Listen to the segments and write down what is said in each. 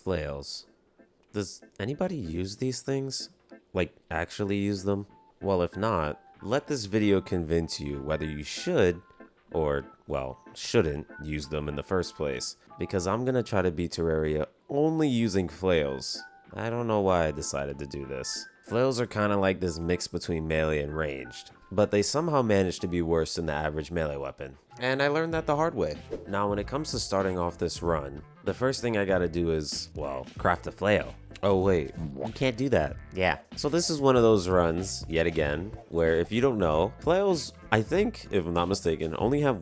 Flails. Does anybody use these things? Like, actually use them? Well, if not, let this video convince you whether you should or, well, shouldn't use them in the first place. Because I'm gonna try to beat Terraria only using flails. I don't know why I decided to do this. Flails are kind of like this mix between melee and ranged, but they somehow manage to be worse than the average melee weapon. And I learned that the hard way. Now, when it comes to starting off this run, the first thing I gotta do is, well, craft a flail. Oh wait, you can't do that. Yeah. So this is one of those runs, yet again, where if you don't know, flails, I think, if I'm not mistaken, only have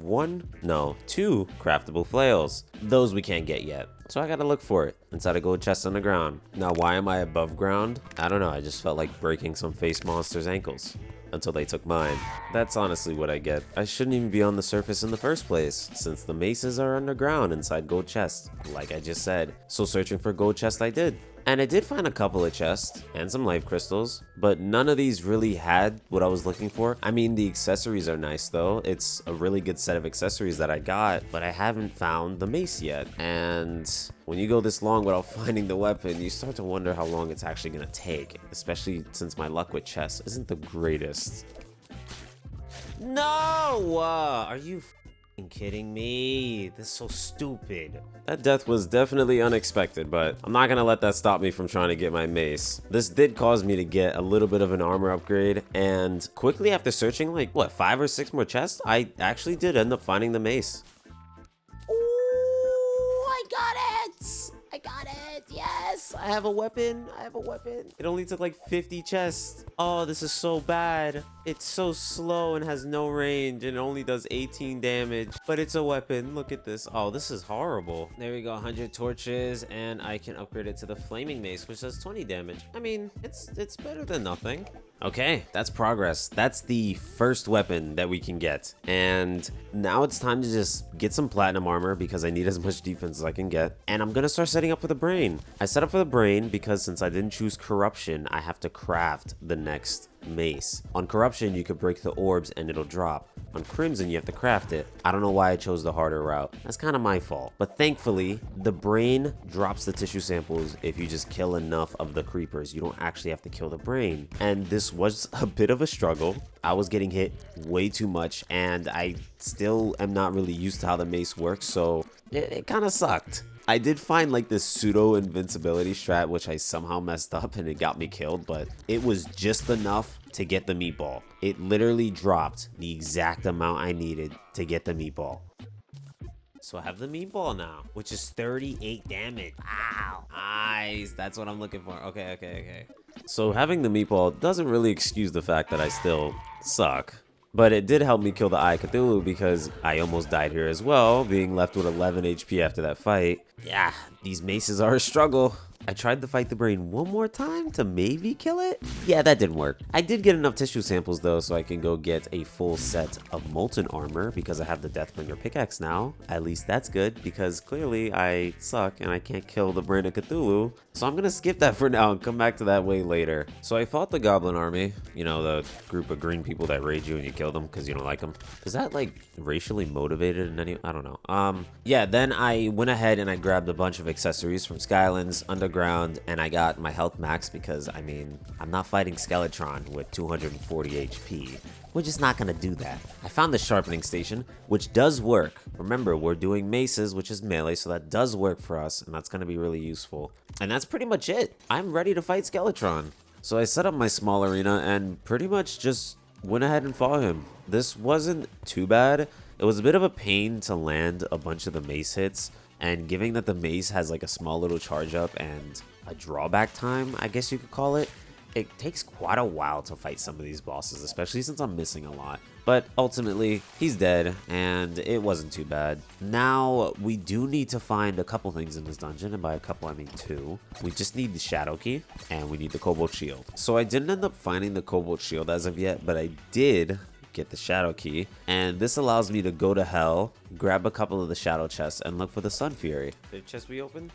two craftable flails. Those we can't get yet. So I gotta look for it inside a gold chest on the ground. Now, why am I above ground? I don't know, I just felt like breaking some face monsters' ankles until they took mine. That's honestly what I get. I shouldn't even be on the surface in the first place, since the maces are underground inside gold chests, like I just said. So searching for gold chest I did. And I did find a couple of chests and some life crystals, but none of these really had what I was looking for. I mean, the accessories are nice though. It's a really good set of accessories that I got, but I haven't found the mace yet. And when you go this long without finding the weapon, you start to wonder how long it's actually gonna take, especially since my luck with chests isn't the greatest. No! Are you kidding me? This is so stupid. That death was definitely unexpected, but I'm not gonna let that stop me from trying to get my mace. This did cause me to get a little bit of an armor upgrade, and quickly after searching like, what, 5 or 6 more chests, I actually did end up finding the mace. Ooh, I got it! I got it! Yes! I have a weapon! I have a weapon! It only took like 50 chests. Oh, this is so bad. It's so slow and has no range and only does 18 damage, but it's a weapon. Look at this. Oh, this is horrible. There we go, 100 torches, and I can upgrade it to the flaming mace, which does 20 damage. I mean, it's better than nothing. Okay, that's progress. That's the first weapon that we can get. And now it's time to just get some platinum armor because I need as much defense as I can get. And I'm gonna start setting up for the brain. I set up for the brain because since I didn't choose corruption, I have to craft the next mace. On corruption, you could break the orbs and it'll drop. On crimson, you have to craft it. I don't know why I chose the harder route. That's kind of my fault. But thankfully, the brain drops the tissue samples if you just kill enough of the creepers. You don't actually have to kill the brain. And this was a bit of a struggle. I was getting hit way too much and I still am not really used to how the mace works, so it kind of sucked. I did find like this pseudo invincibility strat, which I somehow messed up and it got me killed, but it was just enough to get the meatball. It literally dropped the exact amount I needed to get the meatball. So I have the meatball now, which is 38 damage. Wow. Nice. That's what I'm looking for. Okay. So having the meatball doesn't really excuse the fact that I still suck. But it did help me kill the Eye Cthulhu because I almost died here as well, being left with 11 HP after that fight. Yeah, these maces are a struggle. I tried to fight the brain one more time to maybe kill it. Yeah, that didn't work. I did get enough tissue samples though, so I can go get a full set of molten armor because I have the Deathbringer pickaxe now. At least that's good because clearly I suck and I can't kill the brain of Cthulhu. So I'm gonna skip that for now and come back to that way later. So I fought the goblin army, you know, the group of green people that raid you and you kill them because you don't like them. Is that like racially motivated in any? I don't know. Yeah, then I went ahead and I grabbed a bunch of accessories from Skylands, Underground, and I got my health max because, I mean, I'm not fighting Skeletron with 240 HP. We're just not gonna do that. I found the sharpening station, which does work. Remember, we're doing maces, which is melee, so that does work for us, and that's gonna be really useful. And that's pretty much it. I'm ready to fight Skeletron. So I set up my small arena and pretty much just went ahead and fought him. This wasn't too bad. It was a bit of a pain to land a bunch of the mace hits, and given that the mace has like a small little charge up and a drawback time, I guess you could call it, it takes quite a while to fight some of these bosses, especially since I'm missing a lot. But ultimately, he's dead, and it wasn't too bad. Now, we do need to find a couple things in this dungeon, and by a couple, I mean 2. We just need the Shadow Key, and we need the Cobalt Shield. So I didn't end up finding the Cobalt Shield as of yet, but I did get the Shadow Key, and this allows me to go to hell, grab a couple of the Shadow chests, and look for the Sun Fury. The chest we opened?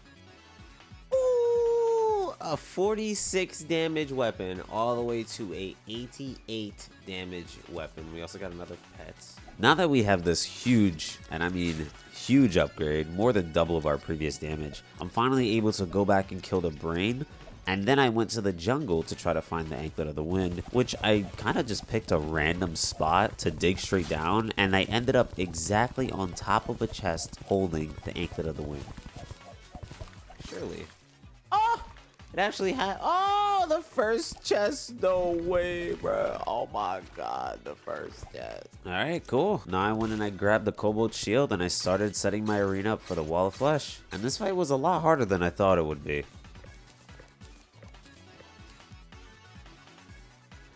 a 46 damage weapon all the way to a 88 damage weapon. We also got another pet. Now that we have this huge, and I mean huge upgrade, more than double of our previous damage, I'm finally able to go back and kill the brain. And then I went to the jungle to try to find the Anklet of the Wind, which I kind of just picked a random spot to dig straight down, and I ended up exactly on top of a chest holding the Anklet of the Wind. Surely. Oh! It actually had... Oh, the first chest. No way, bro. Oh my god, the first chest. Alright, cool. Now I went and I grabbed the Kobold Shield and I started setting my arena up for the Wall of Flesh. And this fight was a lot harder than I thought it would be.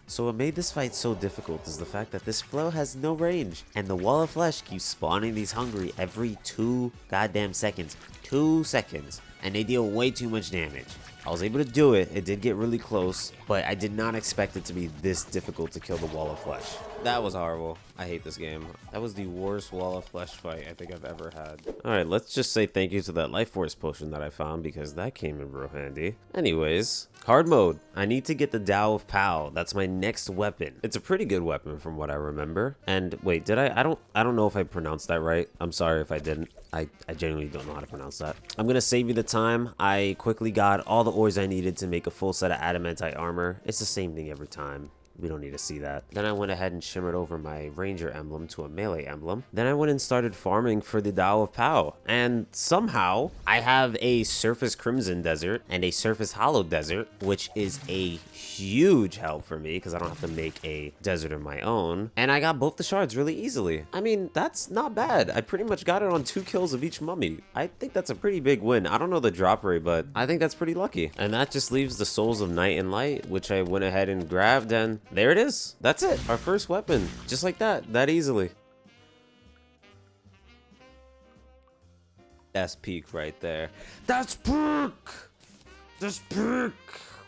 So what made this fight so difficult is the fact that this flow has no range, and the Wall of Flesh keeps spawning these hungry every 2 goddamn seconds. 2 seconds. And they deal way too much damage. I was able to do it. It did get really close, but I did not expect it to be this difficult to kill the Wall of Flesh. That was horrible. I hate this game. That was the worst Wall of Flesh fight I think I've ever had. Alright, let's just say thank you to that Life Force potion that I found because that came in real handy. Anyways, hard mode. I need to get the Tao of Pow. That's my next weapon. It's a pretty good weapon from what I remember. And wait, did I don't know if I pronounced that right. I'm sorry if I didn't. I genuinely don't know how to pronounce that. I'm gonna save you the time. I quickly got all the ores I needed to make a full set of adamantite armor. It's the same thing every time. We don't need to see that. Then I went ahead and shimmered over my ranger emblem to a melee emblem. Then I went and started farming for the Tao of Pow. And somehow I have a surface crimson desert and a surface hollow desert, which is a huge help for me because I don't have to make a desert of my own. And I got both the shards really easily. I mean, that's not bad. I pretty much got it on 2 kills of each mummy. I think that's a pretty big win. I don't know the drop rate, but I think that's pretty lucky. And that just leaves the souls of night and light, which I went ahead and grabbed, and there it is. That's it. Our first weapon. Just like that easily. That's peak right there. That's peak! That's peak!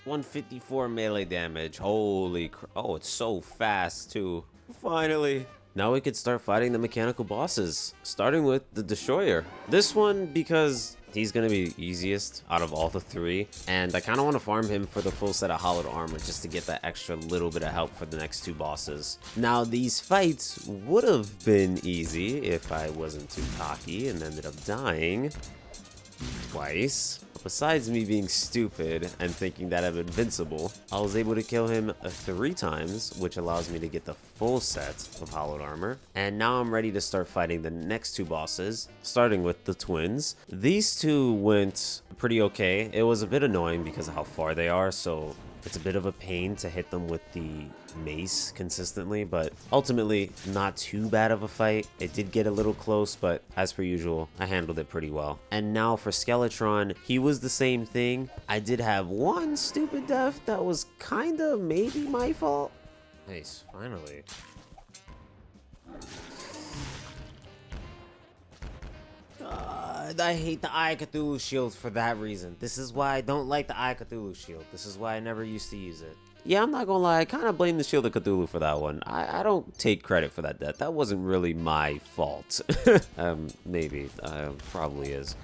154 melee damage. Holy crap. Oh, it's so fast too. Finally. Now we could start fighting the mechanical bosses, starting with the Destroyer. This one because he's gonna be easiest out of all the 3, and I kind of want to farm him for the full set of hollowed armor just to get that extra little bit of help for the next 2 bosses. Now these fights would have been easy if I wasn't too cocky and ended up dying twice. Besides me being stupid and thinking that I'm invincible, I was able to kill him 3 times, which allows me to get the full set of hollowed armor. And now I'm ready to start fighting the next 2 bosses, starting with the twins. These 2 went pretty okay. It was a bit annoying because of how far they are, so it's a bit of a pain to hit them with the mace consistently, but ultimately not too bad of a fight. It did get a little close, but as per usual, I handled it pretty well. And now for Skeletron, he was the same thing. I did have 1 stupid death that was kinda maybe my fault. Nice, finally. I hate the I Cthulhu shield for that reason. This is why I don't like the I Cthulhu shield. This is why I never used to use it. Yeah, I'm not gonna lie, I kind of blame the Shield of Cthulhu for that one. I don't take credit for that death. That wasn't really my fault. Maybe. Probably is.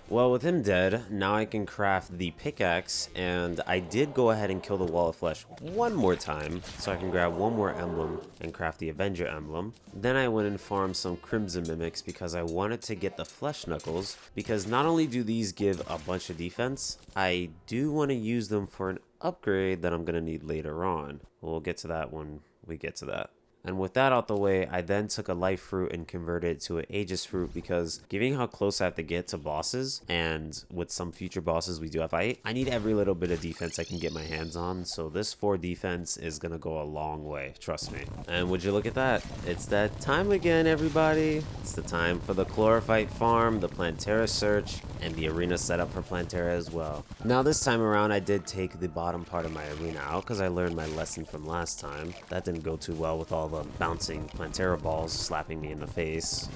Well, with him dead, now I can craft the pickaxe, and I did go ahead and kill the Wall of Flesh 1 more time, so I can grab 1 more emblem and craft the Avenger emblem. Then I went and farmed some Crimson Mimics because I wanted to get the Flesh Knuckles, because not only do these give a bunch of defense, I do want to use them for an upgrade that I'm going to need later on. We'll get to that when we get to that. And with that out the way, I then took a life fruit and converted it to an Aegis fruit because given how close I have to get to bosses, and with some future bosses we do have fight, I need every little bit of defense I can get my hands on. So this 4 defense is gonna go a long way, trust me. And would you look at that? It's that time again, everybody. It's the time for the Chlorophyte farm, the Plantera search, and the arena setup for Plantera as well. Now this time around, I did take the bottom part of my arena out because I learned my lesson from last time. That didn't go too well with all the bouncing Plantera balls slapping me in the face.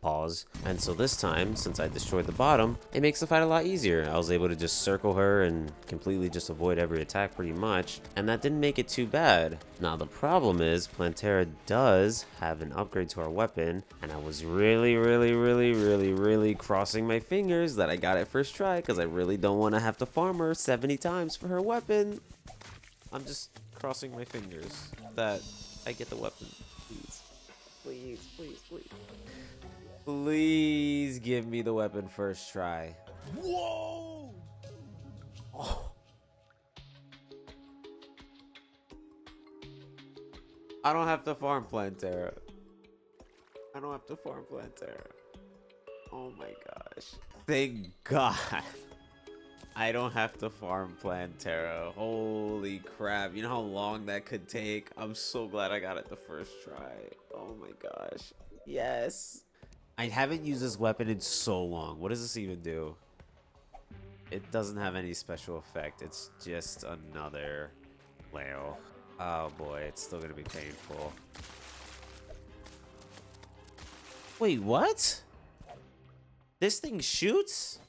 Pause. And so this time, since I destroyed the bottom, it makes the fight a lot easier. I was able to just circle her and completely just avoid every attack pretty much, and that didn't make it too bad. Now the problem is Plantera does have an upgrade to our weapon, and I was really crossing my fingers fingers that I got it first try because I really don't want to have to farm her 70 times for her weapon. I'm just crossing my fingers that I get the weapon. Please. Please, please, please. Please give me the weapon first try. Whoa! Oh. I don't have to farm Plantera. I don't have to farm Plantera. Oh my gosh. Thank God. I don't have to farm Plantera. Holy crap. You know how long that could take? I'm so glad I got it the first try. Oh my gosh. Yes. I haven't used this weapon in so long. What does this even do? It doesn't have any special effect. It's just another flail. Oh boy, it's still gonna be painful. Wait, what? This thing shoots?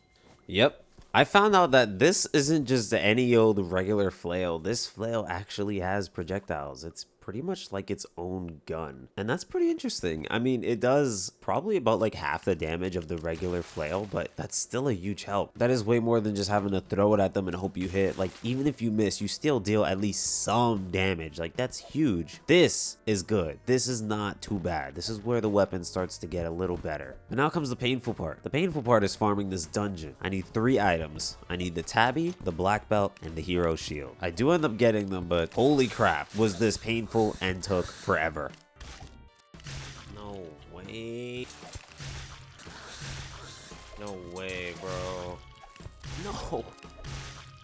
Yep. I found out that this isn't just any old regular flail. This flail actually has projectiles. It's pretty much like its own gun. And that's pretty interesting. I mean, it does probably about like half the damage of the regular flail, but that's still a huge help. That is way more than just having to throw it at them and hope you hit. Like, even if you miss, you still deal at least some damage. Like, that's huge. This is good. This is not too bad. This is where the weapon starts to get a little better. But now comes the painful part. The painful part is farming this dungeon. I need 3 items. I need the tabby, the black belt, and the hero shield. I do end up getting them, but holy crap, was this painful and took forever. No way. No way, bro. No.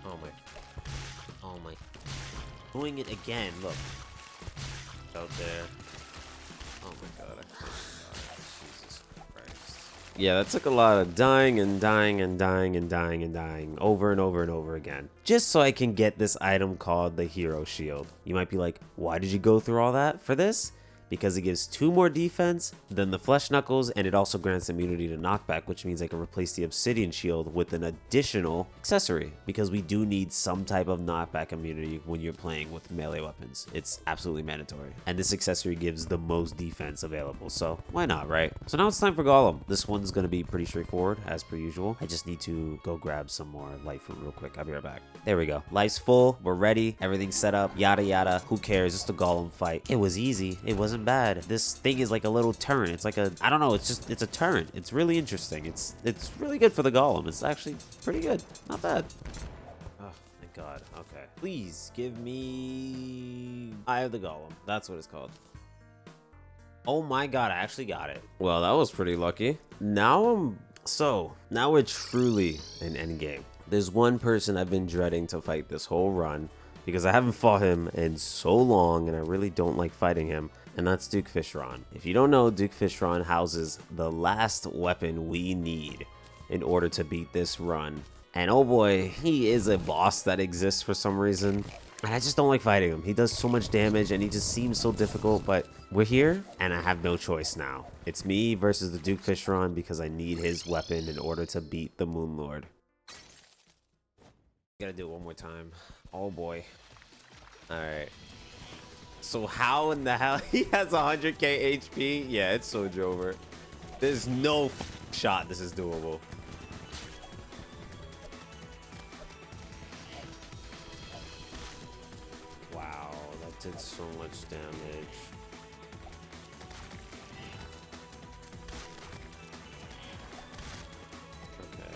Oh my. Oh my. Doing it again. Look. Out there. Oh my god. Jesus Christ. Yeah, that took a lot of dying and dying and dying and dying and dying over and over and over again, just so I can get this item called the hero shield. You might be like, why did you go through all that for this? Because it gives 2 more defense than the flesh knuckles, and it also grants immunity to knockback, which means I can replace the obsidian shield with an additional accessory, because we do need some type of knockback immunity when you're playing with melee weapons. It's absolutely mandatory, and this accessory gives the most defense available, so why not, right? So now it's time for Golem. This one's going to be pretty straightforward as per usual. I just need to go grab some more life fruit real quick. I'll be right back. There we go. Life's full. We're ready. Everything's set up. Yada yada. Who cares? It's the Golem fight. It was easy. It wasn't bad. This thing is like a little turret. It's like a, I don't know, it's a turret. It's really interesting. It's really good for the Golem. It's actually pretty good. Not bad. Oh, thank God. Okay. Please give me Eye of the Golem. That's what it's called. Oh my God, I actually got it. Well, that was pretty lucky. Now we're truly in endgame. There's one person I've been dreading to fight this whole run because I haven't fought him in so long and I really don't like fighting him. And that's Duke Fishron. If you don't know, Duke Fishron houses the last weapon we need in order to beat this run. And oh boy, he is a boss that exists for some reason. And I just don't like fighting him. He does so much damage and he just seems so difficult, but we're here and I have no choice now. It's me versus the Duke Fishron because I need his weapon in order to beat the Moon Lord. Gotta do it one more time. Oh boy. All right. So how in the hell he has 100k HP? Yeah, it's so Jover. There's no shot this is doable. Wow, that did so much damage. Okay.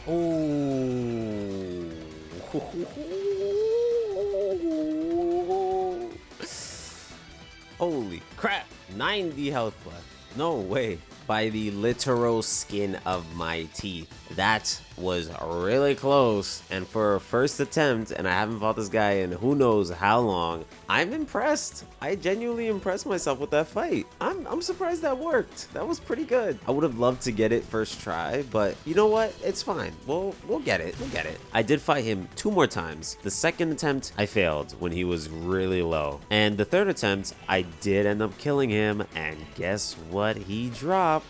Oh. Holy crap. 90 health left. No way. By the literal skin of my teeth. That was really close. And for a first attempt, and I haven't fought this guy in who knows how long, I'm impressed. I genuinely impressed myself with that fight. I'm surprised that worked. That was pretty good. I would have loved to get it first try, but you know what? It's fine. We'll get it. We'll get it. I did fight him 2 more times. The second attempt, I failed when he was really low. And the third attempt, I did end up killing him. And guess what he dropped?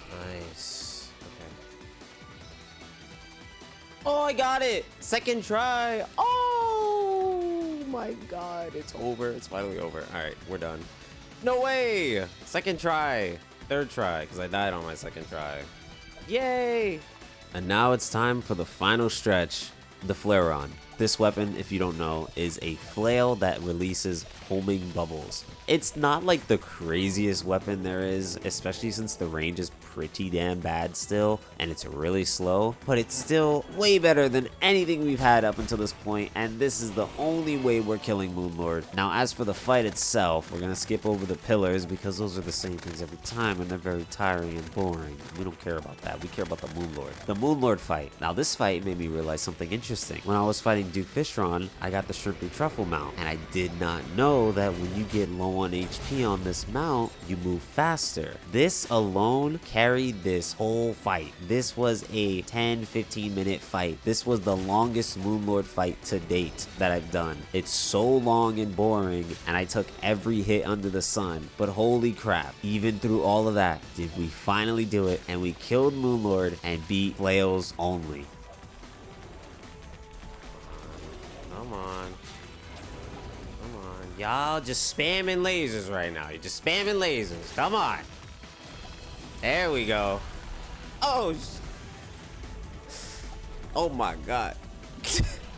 Nice. Okay. Oh, I got it. Second try. Oh my God. It's over. It's finally over. All right, we're done. No way. Second try. Third try, because I died on my second try. Yay. And now it's time for the final stretch, the Flare-On. This weapon, if you don't know, is a flail that releases homing bubbles. It's not like the craziest weapon there is, especially since the range is pretty damn bad still, and it's really slow, but it's still way better than anything we've had up until this point, and this is the only way we're killing Moonlord. Now, as for the fight itself, we're gonna skip over the pillars because those are the same things every time, and they're very tiring and boring. We don't care about that. We care about the Moonlord. The Moonlord fight. Now, this fight made me realize something interesting. When I was fighting Duke Fishron, I got the Shrimpy Truffle mount, and I did not know that when you get low on HP on this mount, you move faster. This alone carried this whole fight. This was a 10-15 minute fight. This was the longest Moonlord fight to date that I've done. It's so long and boring, and I took every hit under the sun, but holy crap, even through all of that, did we finally do it, and we killed Moonlord and beat Flails Only. Come on. Come on. Y'all just spamming lasers right now. You're just spamming lasers. Come on. There we go. Oh. Oh my God.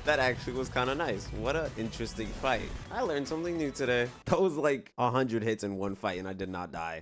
That actually was kind of nice. What an interesting fight. I learned something new today. That was like 100 hits in one fight and I did not die.